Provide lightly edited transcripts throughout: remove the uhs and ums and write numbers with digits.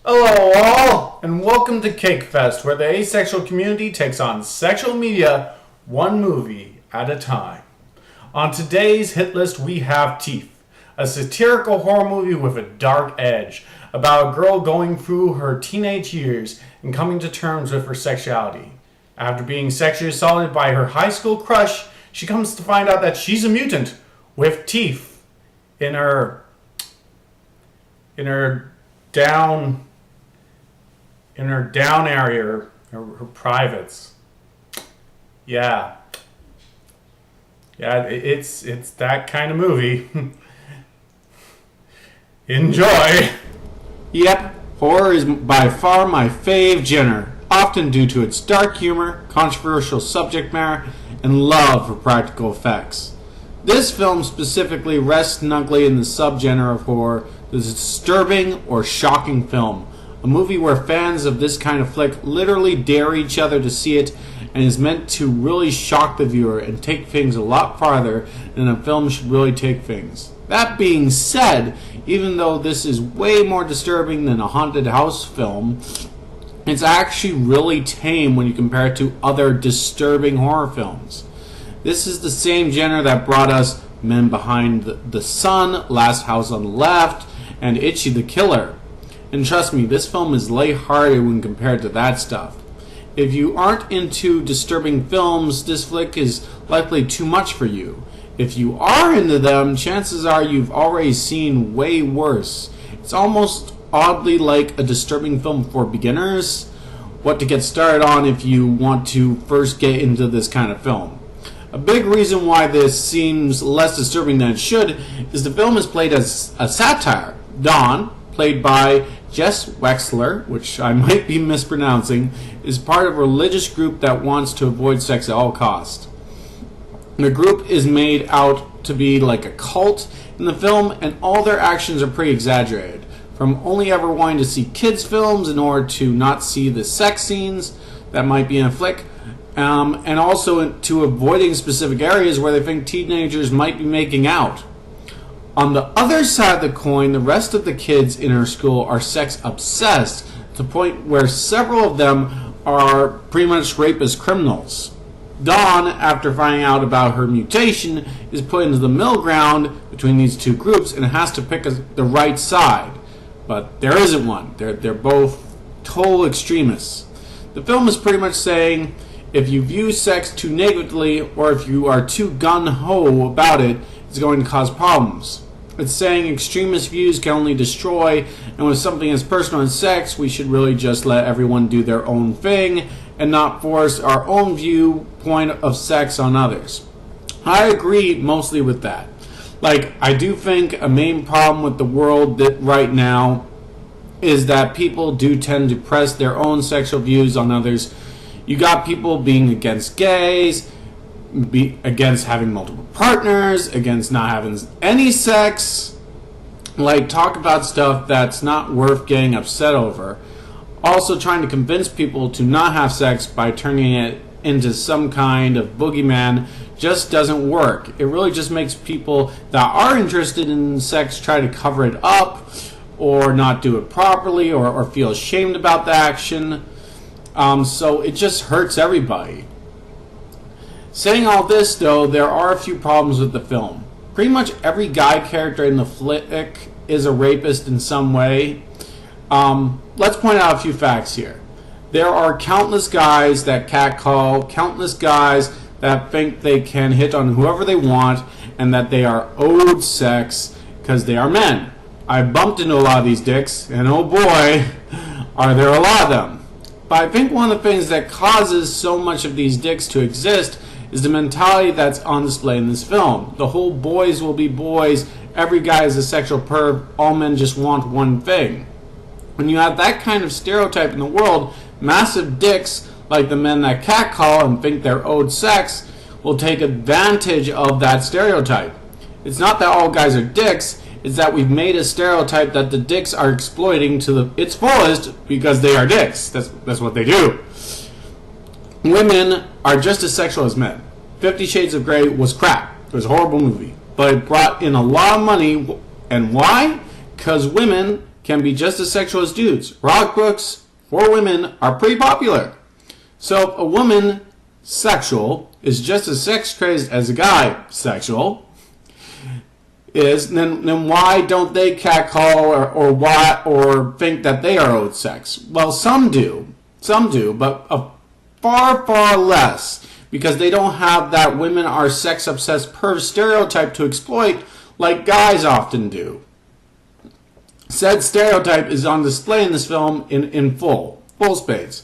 Hello all, and welcome to Cake Fest, where the asexual community takes on sexual media one movie at a time. On today's hit list we have Teeth, a satirical horror movie with a dark edge about a girl going through her teenage years and coming to terms with her sexuality. After being sexually assaulted by her high school crush, she comes to find out that she's a mutant with teeth in her down area, her privates. Yeah, it's that kind of movie. Enjoy. Yep, horror is by far my fave genre, often due to its dark humor, controversial subject matter, and love for practical effects. This film specifically rests snugly in the subgenre of horror, the disturbing or shocking film, a movie where fans of this kind of flick literally dare each other to see it and is meant to really shock the viewer and take things a lot farther than a film should really take things. That being said, even though this is way more disturbing than a haunted house film, it's actually really tame when you compare it to other disturbing horror films. This is the same genre that brought us Men Behind the Sun, Last House on the Left, and Itchy the Killer. And trust me, this film is lighthearted when compared to that stuff. If you aren't into disturbing films, this flick is likely too much for you. If you are into them, chances are you've already seen way worse. It's almost oddly like a disturbing film for beginners, what to get started on if you want to first get into this kind of film. A big reason why this seems less disturbing than it should is the film is played as a satire. Dawn, played by Jess Wexler, which I might be mispronouncing, is part of a religious group that wants to avoid sex at all costs. The group is made out to be like a cult in the film, and all their actions are pretty exaggerated. From only ever wanting to see kids' films in order to not see the sex scenes that might be in a flick, and also to avoiding specific areas where they think teenagers might be making out. On the other side of the coin, the rest of the kids in her school are sex obsessed to the point where several of them are pretty much rapist criminals. Dawn, after finding out about her mutation, is put into the middle ground between these two groups and has to pick the right side. But there isn't one. They're both total extremists. The film is pretty much saying, if you view sex too negatively or if you are too gung-ho about it, it's going to cause problems. It's saying extremist views can only destroy, and with something as personal as sex, we should really just let everyone do their own thing and not force our own viewpoint of sex on others. I agree mostly with that. I do think a main problem with the world that right now is that people do tend to press their own sexual views on others. You got people being against gays, against having multiple partners, against not having any sex, talk about stuff that's not worth getting upset over. Also trying to convince people to not have sex by turning it into some kind of boogeyman just doesn't work. It really just makes people that are interested in sex try to cover it up or not do it properly or feel ashamed about the action. So it just hurts everybody. Saying all this, though, there are a few problems with the film. Pretty much every guy character in the flick is a rapist in some way. Let's point out a few facts here. There are countless guys that catcall, countless guys that think they can hit on whoever they want, and that they are owed sex because they are men. I bumped into a lot of these dicks, and oh boy, are there a lot of them. But I think one of the things that causes so much of these dicks to exist is the mentality that's on display in this film. The whole boys will be boys, every guy is a sexual perv, all men just want one thing. When you have that kind of stereotype in the world, massive dicks, like the men that catcall and think they're owed sex, will take advantage of that stereotype. It's not that all guys are dicks, it's that we've made a stereotype that the dicks are exploiting to its fullest because they are dicks. That's what they do. Women are just as sexual as men. 50 Shades of Grey was crap. It was a horrible movie. But it brought in a lot of money. And why? Because women can be just as sexual as dudes. Erotic books for women are pretty popular. So if a woman sexual is just as sex crazed as a guy sexual is, then why don't they catcall or think that they are owed sex? Well, some do, but far less, because they don't have that women are sex obsessed perv stereotype to exploit like guys often do. Said stereotype is on display in this film in full spades.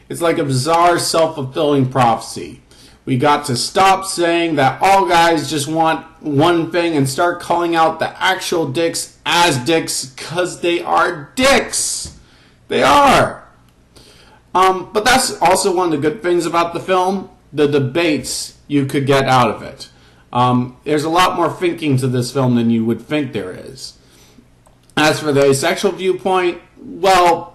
It's like a bizarre self-fulfilling prophecy. We got to stop saying that all guys just want one thing and start calling out the actual dicks as dicks, because they are dicks. They are. But that's also one of the good things about the film, the debates you could get out of it. There's a lot more thinking to this film than you would think there is. As for the asexual viewpoint, well,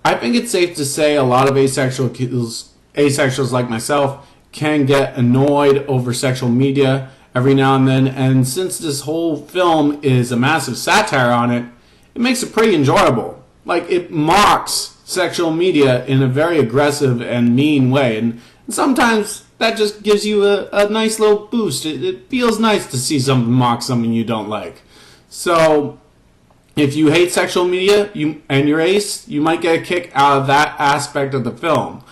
I think it's safe to say a lot of asexuals like myself can get annoyed over sexual media every now and then, and since this whole film is a massive satire on it, it makes it pretty enjoyable. Like, it mocks sexual media in a very aggressive and mean way, and sometimes that just gives you a nice little boost. It feels nice to see something mock something you don't like. So if you hate sexual media and you're ace, you might get a kick out of that aspect of the film.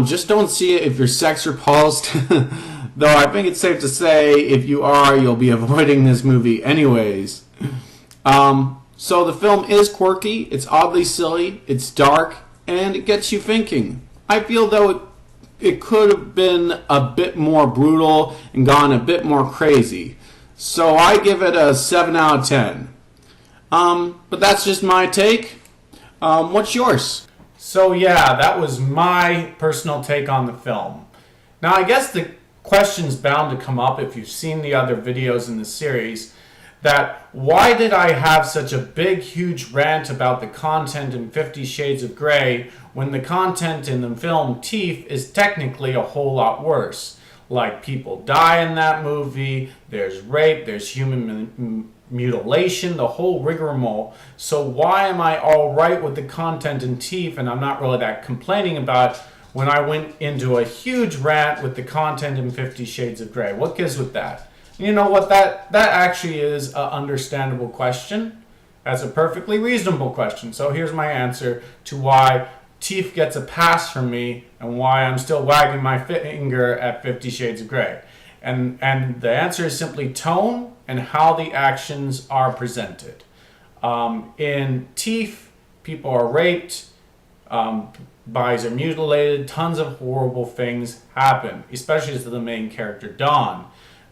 Just don't see it if you're sex repulsed. Though I think it's safe to say if you are, you'll be avoiding this movie anyways. So the film is quirky, it's oddly silly, it's dark, and it gets you thinking. I feel though it could have been a bit more brutal and gone a bit more crazy. So I give it a 7 out of 10. But that's just my take. What's yours? So yeah, that was my personal take on the film. Now I guess the question's bound to come up if you've seen the other videos in the series, that why did I have such a big, huge rant about the content in 50 Shades of Grey when the content in the film Teeth is technically a whole lot worse? Like, people die in that movie, there's rape, there's human mutilation, the whole rigmarole. So why am I all right with the content in Teeth and I'm not really that complaining about it when I went into a huge rant with the content in 50 Shades of Grey? What gives with that? You know what, that actually is an understandable question. That's a perfectly reasonable question. So here's my answer to why Teeth gets a pass from me and why I'm still wagging my finger at 50 Shades of Grey. And the answer is simply tone and how the actions are presented. In Teeth, people are raped, bodies are mutilated, tons of horrible things happen, especially to the main character, Dawn.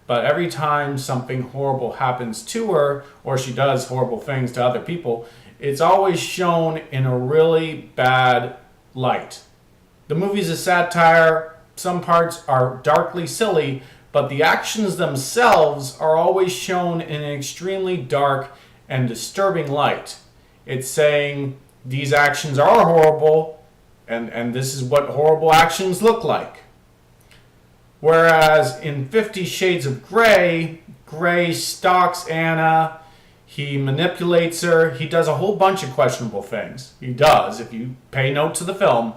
But every time something horrible happens to her, or she does horrible things to other people, it's always shown in a really bad light. The movie's a satire, some parts are darkly silly, but the actions themselves are always shown in an extremely dark and disturbing light. It's saying these actions are horrible, and this is what horrible actions look like. Whereas in 50 Shades of Grey, Grey stalks Anna, he manipulates her, he does a whole bunch of questionable things. He does, if you pay note to the film.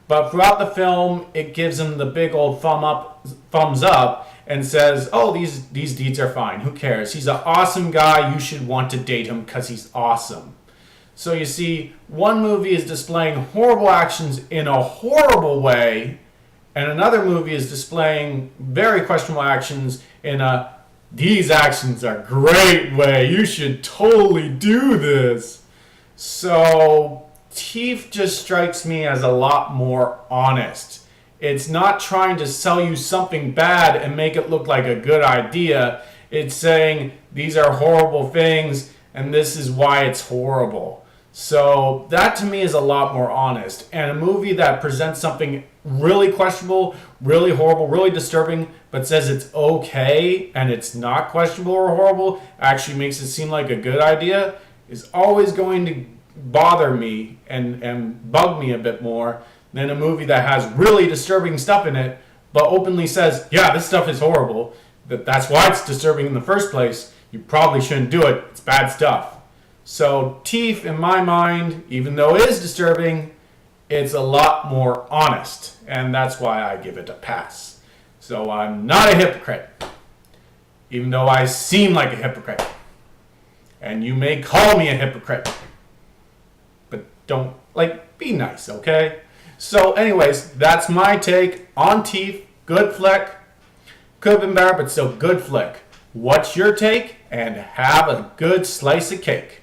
But throughout the film, it gives him the big old thumbs up and says, oh, these deeds are fine, who cares? He's an awesome guy, you should want to date him because he's awesome. So you see, one movie is displaying horrible actions in a horrible way, and another movie is displaying very questionable actions in a these actions are great way. You should totally do this. So Teeth just strikes me as a lot more honest. It's not trying to sell you something bad and make it look like a good idea. It's saying these are horrible things and this is why it's horrible. So that to me is a lot more honest. And a movie that presents something really questionable, really horrible, really disturbing, but says it's okay and it's not questionable or horrible, actually makes it seem like a good idea, is always going to bother me and bug me a bit more than a movie that has really disturbing stuff in it, but openly says, yeah, this stuff is horrible. That's why it's disturbing in the first place. You probably shouldn't do it. It's bad stuff. So Teeth, in my mind, even though it is disturbing, it's a lot more honest, and that's why I give it a pass. So I'm not a hypocrite, even though I seem like a hypocrite. And you may call me a hypocrite, but don't, be nice, okay? So anyways, that's my take on Teeth. Good flick. Could have been better, but still good flick. What's your take? And have a good slice of cake.